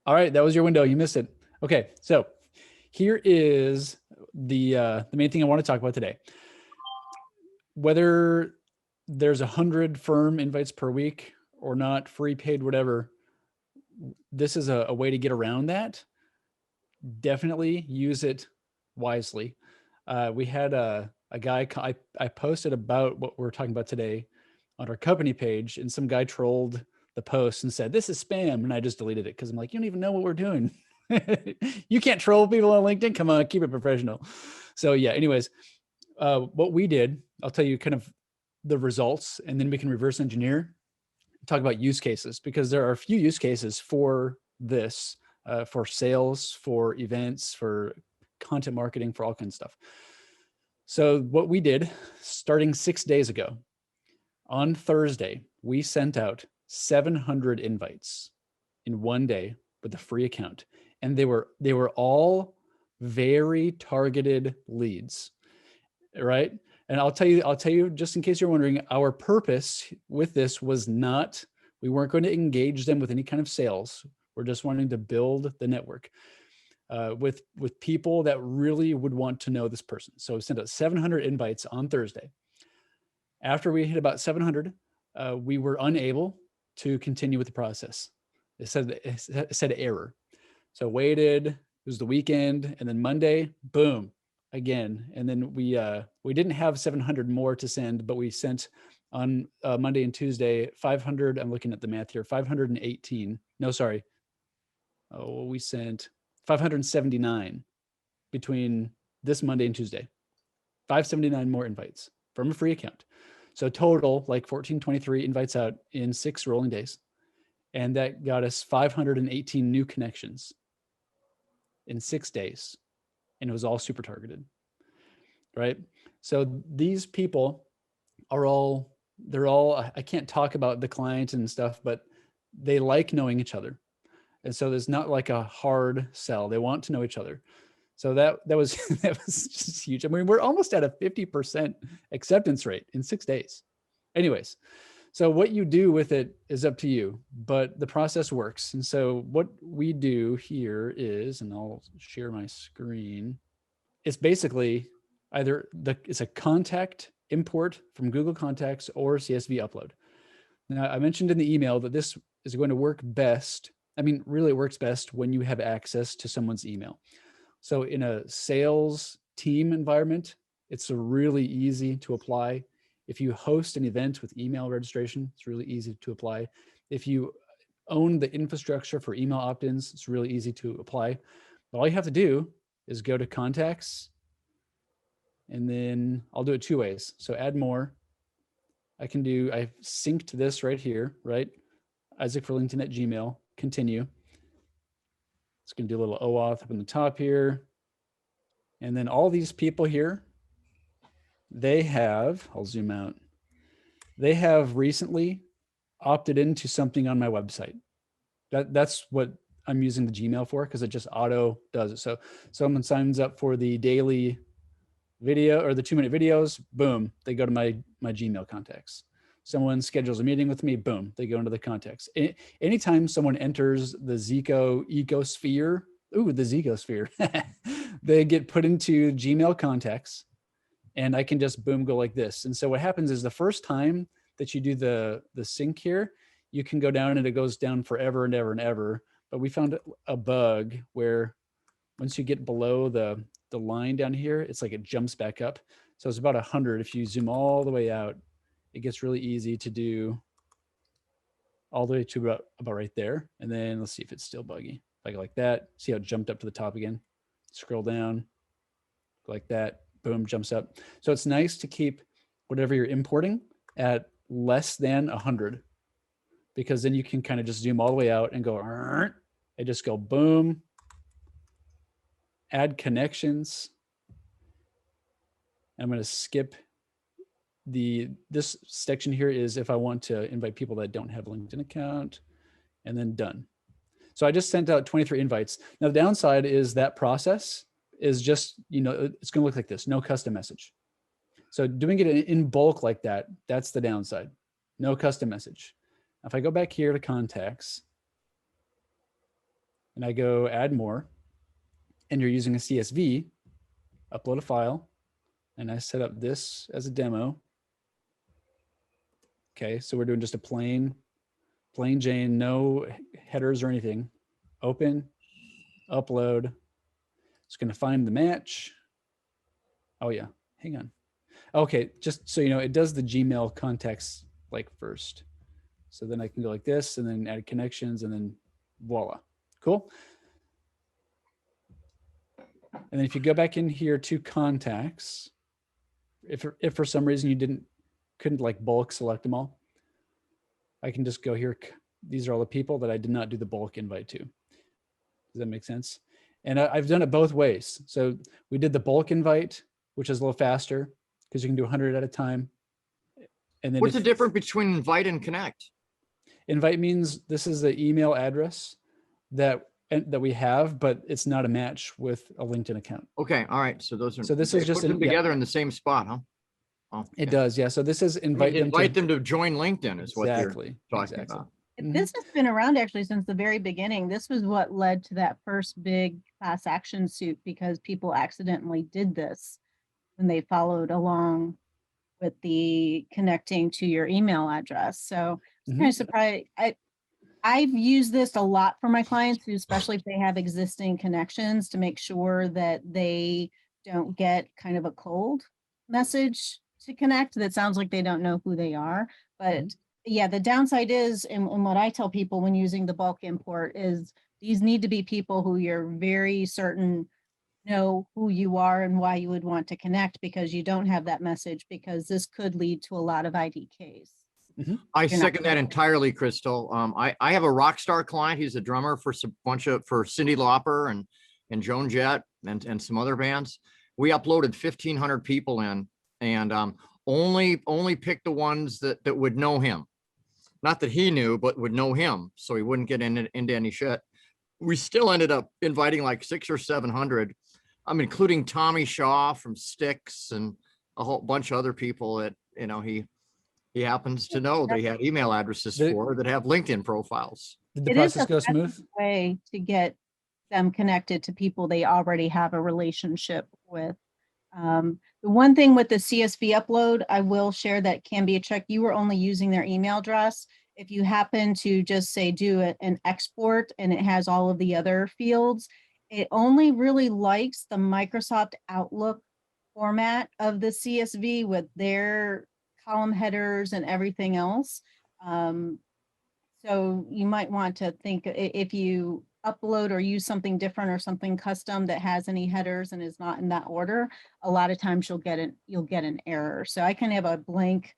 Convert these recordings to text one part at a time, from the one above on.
All right, that was your window. You missed it. Okay, so here is the main thing I want to talk about today. Whether there's 100 firm invites per week or not, free, paid, whatever, this is a way to get around that. Definitely use it wisely. We had a guy, I posted about what we're talking about today on our company page, and some guy trolled the post and said, "This is spam." And I just deleted it because I'm like, you don't even know what we're doing. You can't troll people on LinkedIn. Come on, keep it professional. So yeah, anyways, what we did, I'll tell you kind of the results, and then we can reverse engineer, talk about use cases, because there are a few use cases for this, for sales, for events, for content marketing, for all kinds of stuff. So what we did, starting 6 days ago, on Thursday, we sent out 700 invites in one day with a free account. And they were all very targeted leads, right? And I'll tell you, just in case you're wondering, our purpose with this was not, we weren't going to engage them with any kind of sales. We're just wanting to build the network with people that really would want to know this person. So we sent out 700 invites on Thursday. After we hit about 700, we were unable to continue with the process. It said error. So waited, it was the weekend, and then Monday, boom, again. And then we didn't have 700 more to send, but we sent on Monday and Tuesday 500. I'm looking at the math here, 518. No, sorry. Oh, we sent 579 between this Monday and Tuesday. 579 more invites from a free account. So total, like 1423 invites out in 6 rolling days. And that got us 518 new connections in 6 days. And it was all super targeted, right? So these people are all, I can't talk about the client and stuff, but they like knowing each other. And so there's not like a hard sell. They want to know each other. So that was that was just huge. I mean, we're almost at a 50% acceptance rate in 6 days. Anyways, so what you do with it is up to you, but the process works. And so what we do here is, and I'll share my screen. It's basically either it's a contact import from Google Contacts or CSV upload. Now, I mentioned in the email that this is going to work best. I mean, really, it works best when you have access to someone's email. So in a sales team environment, it's really easy to apply. If you host an event with email registration, it's really easy to apply. If you own the infrastructure for email opt-ins, it's really easy to apply. But all you have to do is go to contacts, and then I'll do it 2 ways. So add more. I've synced this right here, right? Isaac for LinkedIn at Gmail, continue. It's going to do a little OAuth up in the top here. And then all these people here, they have, I'll zoom out. They have recently opted into something on my website. That's what I'm using the Gmail for, because it just auto does it. So someone signs up for the daily video or the 2-minute videos, boom, they go to my Gmail contacts. Someone schedules a meeting with me, boom, they go into the contacts. Anytime someone enters the Zico ecosphere, the Zicosphere, they get put into Gmail contacts, and I can just boom, go like this. And so what happens is the first time that you do the sync here, you can go down and it goes down forever and ever and ever. But we found a bug where once you get below the line down here, it's like it jumps back up. So it's about 100. If you zoom all the way out, it gets really easy to do all the way to about right there. And then let's see if it's still buggy. If I go like that, see how it jumped up to the top again? Scroll down, like that, boom, jumps up. So it's nice to keep whatever you're importing at less than 100, because then you can kind of just zoom all the way out and go, and just go boom, add connections. I'm going to skip this section here is if I want to invite people that don't have a LinkedIn account, and then done. So I just sent out 23 invites. Now the downside is that process is just, it's going to look like this, no custom message. So doing it in bulk like that, that's the downside. No custom message. If I go back here to contacts, and I go add more, and you're using a CSV, upload a file, and I set up this as a demo. Okay, so we're doing just a plain Jane, no headers or anything. Open, upload. It's going to find the match. Oh yeah, hang on. Okay, just so you know, it does the Gmail contacts like first. So then I can go like this and then add connections and then voila. Cool. And then if you go back in here to contacts, if for some reason you couldn't like bulk select them all, I can just go here. These are all the people that I did not do the bulk invite to. Does that make sense? And I've done it both ways. So we did the bulk invite, which is a little faster because you can do 100 at a time. And then what's the difference between invite and connect? Invite means this is the email address that we have, but it's not a match with a LinkedIn account. Okay, all right. So those are. So this is just them together in the same spot, huh? Oh, it does, yeah. So this is invite them to join LinkedIn is what they're talking about. This has been around actually since the very beginning. This was what led to that first big class action suit because people accidentally did this when they followed along with the connecting to your email address. So I'm kind of surprised. I've used this a lot for my clients, especially if they have existing connections, to make sure that they don't get kind of a cold message to connect that sounds like they don't know who they are. But yeah, the downside is, and what I tell people when using the bulk import is these need to be people who you're very certain know who you are and why you would want to connect, because you don't have that message, because this could lead to a lot of IDKs. I second that entirely, Crystal. I have a rock star client. He's a drummer for for Cyndi Lauper and Joan Jett and some other bands. We uploaded 1,500 people in, and only picked the ones that would know him. Not that he knew, but would know him, so he wouldn't get into any shit. We still ended up inviting like 600 or 700. I'm including Tommy Shaw from Styx and a whole bunch of other people that, you know, he happens to know that he had email addresses for that have LinkedIn profiles. Did the process go smooth? Way to get them connected to people they already have a relationship with. The one thing with the CSV upload, I will share that can be a check. You were only using their email address. If you happen to just say do an export and it has all of the other fields, it only really likes the Microsoft Outlook format of the CSV with their column headers and everything else. So you might want to think if you upload or use something different or something custom that has any headers and is not in that order, a lot of times you'll get an error. So I can have a blank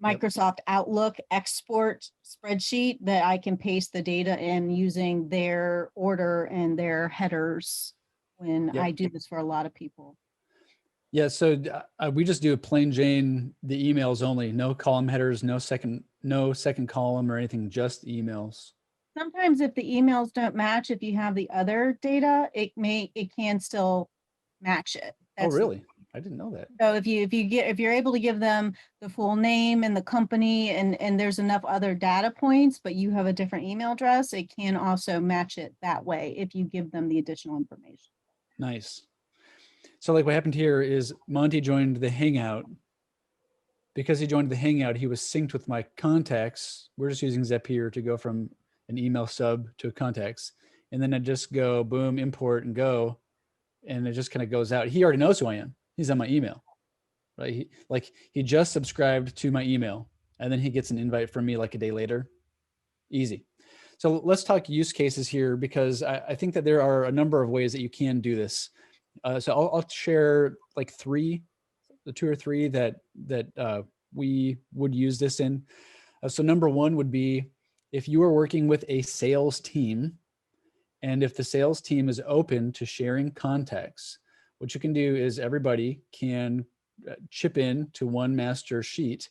Microsoft Outlook export spreadsheet that I can paste the data in using their order and their headers when I do this for a lot of people. Yeah, so we just do a plain Jane, the emails only, no column headers, no second column or anything, just emails. Sometimes if the emails don't match, if you have the other data, it can still match it. Oh, really? I didn't know that. So if you're able to give them the full name and the company and there's enough other data points, but you have a different email address, it can also match it that way if you give them the additional information. Nice. So like what happened here is Monty joined the Hangout. Because he joined the Hangout, he was synced with my contacts. We're just using Zapier to go from an email sub to contacts. And then I just go boom, import and go. And it just kind of goes out. He already knows who I am. He's on my email, right? He just subscribed to my email and then he gets an invite from me like a day later. Easy. So let's talk use cases here, because I think that there are a number of ways that you can do this. So I'll share like the 2 or 3 that we would use this in. So number 1 would be if you are working with a sales team, and if the sales team is open to sharing contacts, what you can do is everybody can chip in to one master sheet.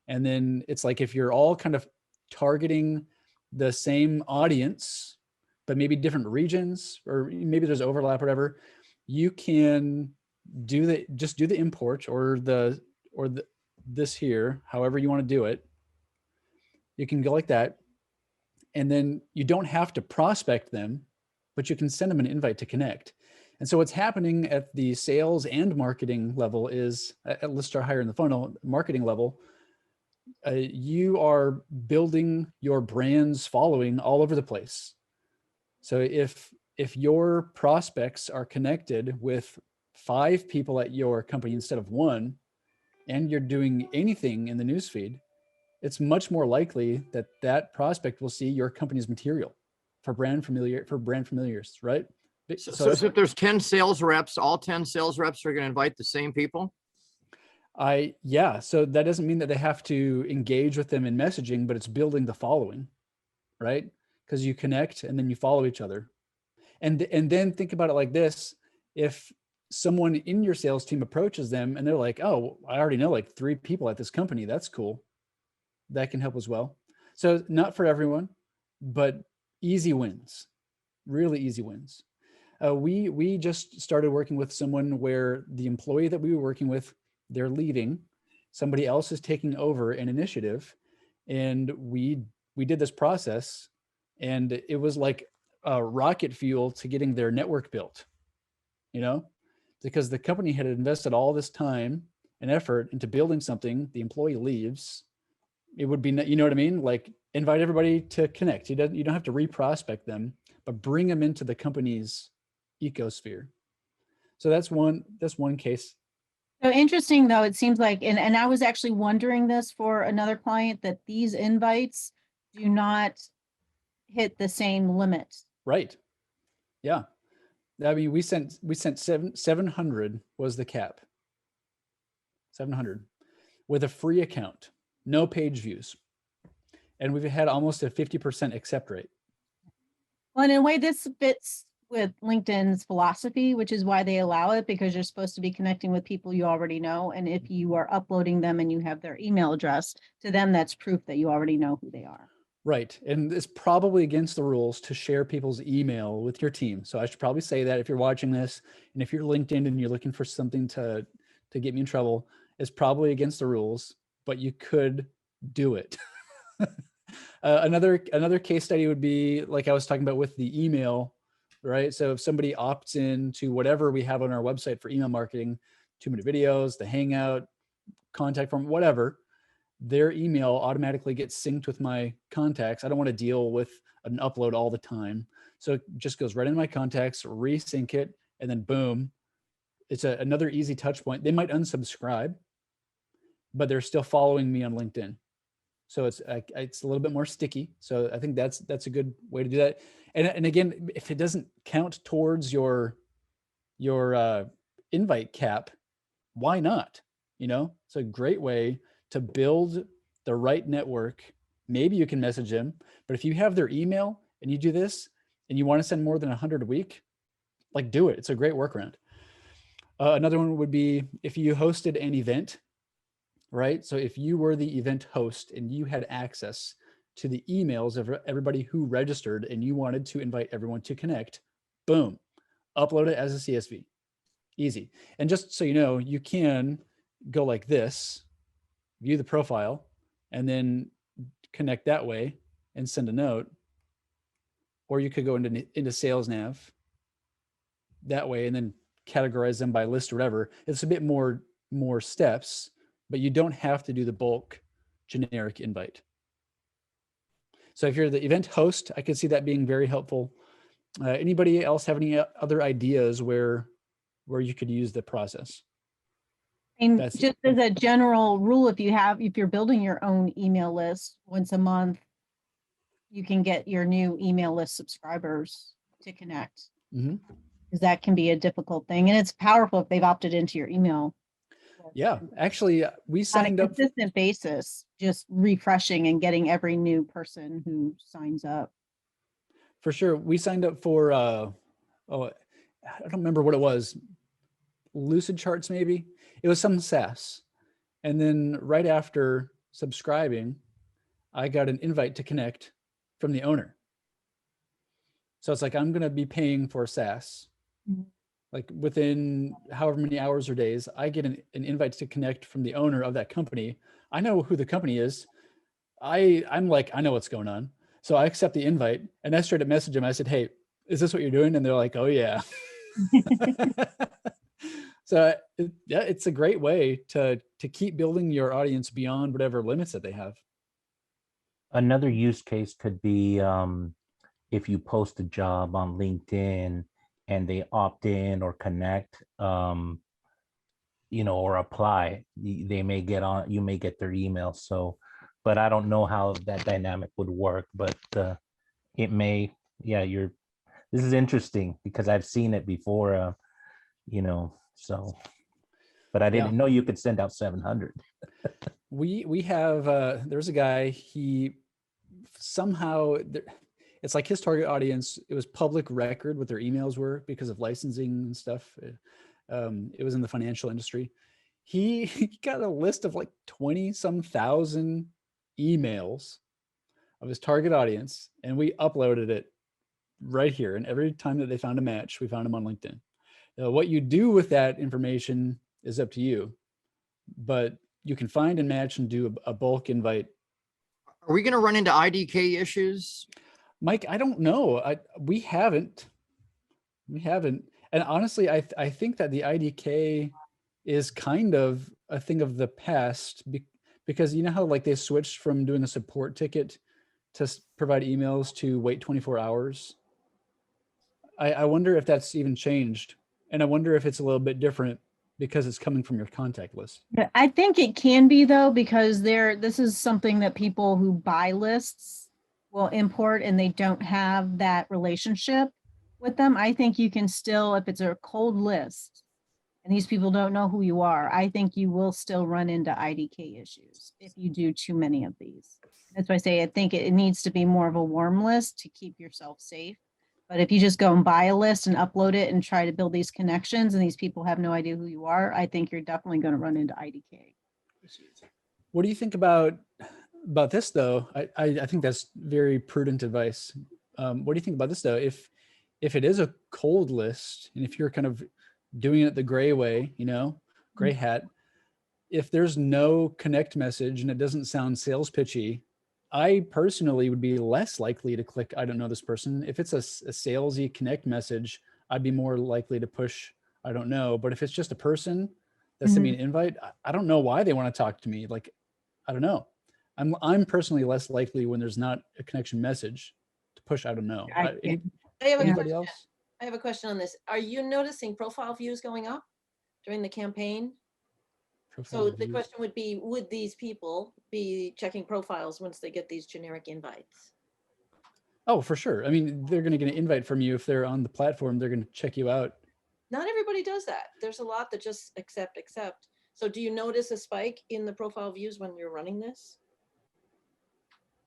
And then it's like if you're all kind of targeting the same audience, but maybe different regions, or maybe there's overlap or whatever, you can just do the import or this here, however you want to do it. You can go like that. And then you don't have to prospect them. but you can send them an invite to connect. And so what's happening at the sales and marketing level is, let's start higher in the funnel, marketing level, you are building your brand's following all over the place. So if your prospects are connected with 5 people at your company instead of 1, and you're doing anything in the newsfeed, it's much more likely that that prospect will see your company's material for brand familiars, right? So if there's 10 sales reps, all 10 sales reps are going to invite the same people? Yeah. So that doesn't mean that they have to engage with them in messaging, but it's building the following, right? Because you connect and then you follow each other. And then think about it like this. If someone in your sales team approaches them and they're like, oh, I already know like 3 people at this company. That's cool. That can help as well. So not for everyone, but easy wins, really easy wins. We just started working with someone where the employee that we were working with, they're leaving. Somebody else is taking over an initiative, and we did this process, and it was like rocket fuel to getting their network built. Because the company had invested all this time and effort into building something. The employee leaves. It would be, you know what I mean? Like, invite everybody to connect. You don't have to re-prospect them, but bring them into the company's ecosphere. So that's one case. So interesting though, it seems like, and I was actually wondering this for another client, that these invites do not hit the same limit. Right. Yeah. I mean, we sent 700 was the cap. 700 with a free account, no page views. And we've had almost a 50% accept rate. Well, in a way, this fits with LinkedIn's philosophy, which is why they allow it, because you're supposed to be connecting with people you already know. And if you are uploading them and you have their email address, to them, that's proof that you already know who they are. Right. And it's probably against the rules to share people's email with your team. So I should probably say that if you're watching this, and if you're LinkedIn and you're looking for something to get me in trouble, it's probably against the rules, but you could do it. Another case study would be like I was talking about with the email, right? So if somebody opts in to whatever we have on our website for email marketing, 2-minute videos, the Hangout, contact form, whatever, their email automatically gets synced with my contacts. I don't want to deal with an upload all the time. So it just goes right into my contacts, resync it, and then boom, it's another easy touch point. They might unsubscribe, but they're still following me on LinkedIn. So it's a little bit more sticky. So I think that's a good way to do that. And again, if it doesn't count towards your invite cap, why not? It's a great way to build the right network. Maybe you can message them, but if you have their email and you do this and you want to send more than 100 a week, like, do it. It's a great workaround. Another one would be if you hosted an event, right? So if you were the event host and you had access to the emails of everybody who registered and you wanted to invite everyone to connect, boom, upload it as a CSV. Easy. And just so you know, you can go like this, view the profile, and then connect that way and send a note. Or you could go into Sales Nav that way and then categorize them by list or whatever. It's a bit more steps, but you don't have to do the bulk generic invite. So if you're the event host, I could see that being very helpful. Anybody else have any other ideas where you could use the process? And just as a general rule, if you're building your own email list once a month, you can get your new email list subscribers to connect. Because that can be a difficult thing. And it's powerful if they've opted into your email. Yeah, actually, we signed up on a consistent basis, just refreshing and getting every new person who signs up. For sure. We signed up for, I don't remember what it was, Lucid Charts maybe. It was some SaaS. And then right after subscribing, I got an invite to connect from the owner. So it's like, I'm going to be paying for SaaS. Like within however many hours or days, I get an invite to connect from the owner of that company. I know who the company is. I'm like, I know what's going on. So I accept the invite and I straight up message him. I said, hey, is this what you're doing? And they're like, oh yeah. So yeah, it's a great way to keep building your audience beyond whatever limits that they have. Another use case could be if you post a job on LinkedIn and they opt in or connect, or apply, they may get on, you may get their email. So, but I don't know how that dynamic would work, but it may, this is interesting because I've seen it before, so, but I didn't know you could send out 700. We have, there's a guy, he somehow, it's like his target audience, it was public record what their emails were because of licensing and stuff. It was in the financial industry. He got a list of like 20 some thousand emails of his target audience, and we uploaded it right here. And every time that they found a match, we found them on LinkedIn. Now, what you do with that information is up to you, but you can find and match and do a bulk invite. Are we going to run into IDK issues? Mike, I don't know. We haven't. And honestly, I think that the IDK is kind of a thing of the past because you know how like they switched from doing a support ticket to provide emails to wait 24 hours. I wonder if that's even changed. And I wonder if it's a little bit different because it's coming from your contact list. I think it can be though, because this is something that people who buy lists will import and they don't have that relationship with them. I think you can still, if it's a cold list and these people don't know who you are, I think you will still run into IDK issues if you do too many of these. That's why I say I think it needs to be more of a warm list to keep yourself safe. But if you just go and buy a list and upload it and try to build these connections and these people have no idea who you are, I think you're definitely going to run into IDK issues. What do you think about this though? I think that's very prudent advice. What do you think about this though? If it is a cold list and if you're kind of doing it the gray way, gray hat, if there's no connect message and it doesn't sound sales pitchy, I personally would be less likely to click, I don't know this person. If it's a salesy connect message, I'd be more likely to push, I don't know. But if it's just a person that sent me an invite, I don't know why they want to talk to me. Like, I don't know. I'm personally less likely when there's not a connection message to push, I don't know. Anybody else? I have a question on this. Are you noticing profile views going up during the campaign? So the question would be, would these people be checking profiles once they get these generic invites? Oh, for sure. I mean, they're going to get an invite from you. If they're on the platform, they're going to check you out. Not everybody does that. There's a lot that just accept. So do you notice a spike in the profile views when you're running this?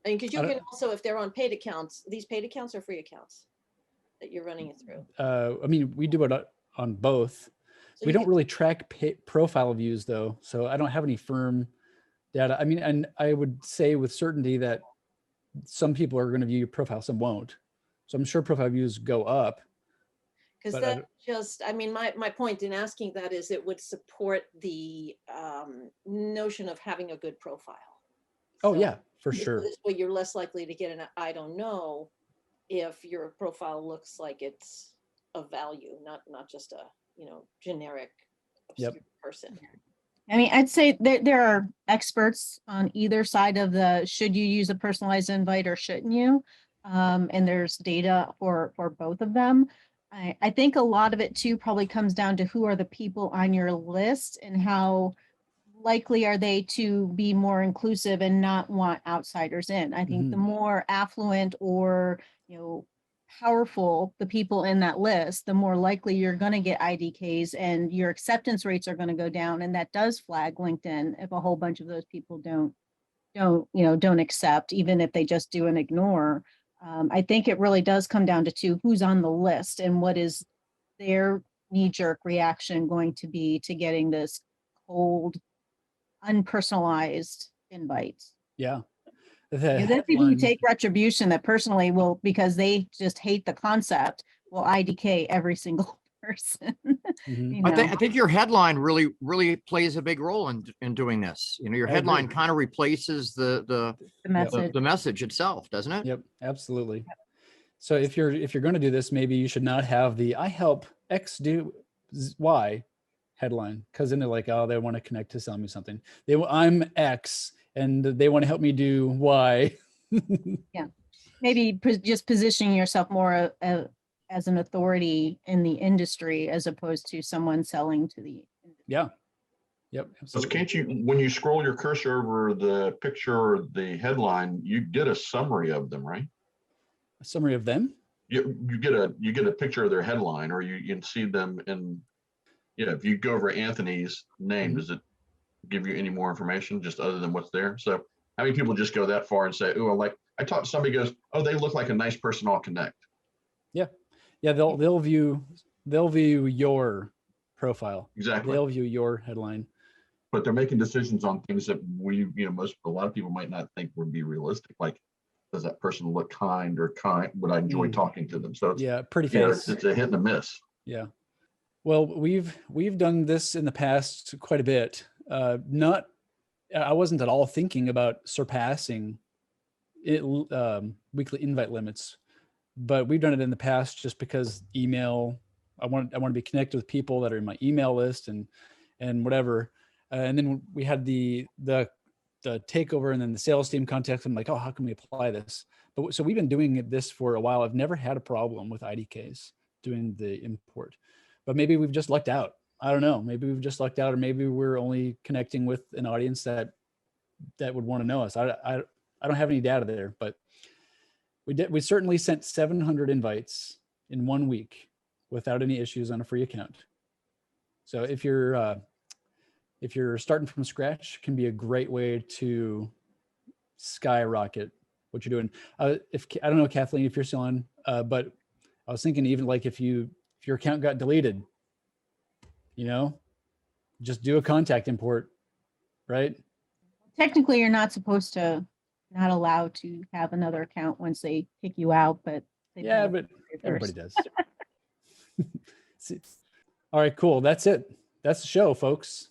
I mean, because you can also, if they're on paid accounts, these paid accounts are free accounts that you're running it through. I mean, we do it on both. So we don't really track profile views though. So I don't have any firm data. I mean, and I would say with certainty that some people are going to view your profile, some won't. So I'm sure profile views go up. Because that just, I mean, my point in asking that is it would support the notion of having a good profile. Oh yeah, for sure. This way you're less likely to get an I don't know if your profile looks like it's of value, not just a generic person. I mean, I'd say there are experts on either side of the should you use a personalized invite or shouldn't you? And there's data for both of them. I think a lot of it too probably comes down to who are the people on your list and how likely are they to be more inclusive and not want outsiders in. I think the more affluent or powerful the people in that list, the more likely you're going to get IDKs and your acceptance rates are going to go down. And that does flag LinkedIn if a whole bunch of those people don't accept, even if they just do and ignore. I think it really does come down to who's on the list and what is their knee-jerk reaction going to be to getting this cold, unpersonalized invite. Yeah. There's people who take retribution that personally will, because they just hate the concept, will IDK every single person. I think your headline really plays a big role in doing this. Your headline kind of replaces the message itself, doesn't it? Yep, absolutely. So if you're going to do this, maybe you should not have the "I help X do Y" headline, because then they're like, oh, they want to connect to sell me something. I'm X and they want to help me do Y. Maybe just positioning yourself more as an authority in the industry as opposed to someone selling to the industry. Yeah. Yep. So Absolutely. can't you, when you scroll your cursor over the picture or the headline, you get a summary of them, right? A summary of them? You get a picture of their headline, or you can see them in, if you go over Anthony's name, does it give you any more information just other than what's there? So how many people just go that far and say, oh, I talked to somebody, goes, oh, they look like a nice person, I'll connect. Yeah. They'll view your profile. Exactly. They'll view your headline. But they're making decisions on things that a lot of people might not think would be realistic. Like, does that person look kind? Would I enjoy talking to them? So it's, pretty face. it's a hit and a miss. Yeah. Well, we've done this in the past quite a bit. I wasn't at all thinking about surpassing weekly invite limits, but we've done it in the past just because email. I want to be connected with people that are in my email list and whatever. And then we had the takeover, and then the sales team contacts. I'm like, oh, how can we apply this? But so we've been doing this for a while. I've never had a problem with IDKs doing the import, but maybe we've just lucked out. I don't know. Maybe we've just lucked out, or maybe we're only connecting with an audience that would want to know us. I don't have any data there, but we certainly sent 700 invites in 1 week without any issues on a free account. So if you're starting from scratch, can be a great way to skyrocket what you're doing. I don't know, Kathleen, if you're still on, but I was thinking even like if your account got deleted, just do a contact import, right? Technically, you're not allowed to have another account once they kick you out, but but everybody does. All right, cool. That's it. That's the show, folks.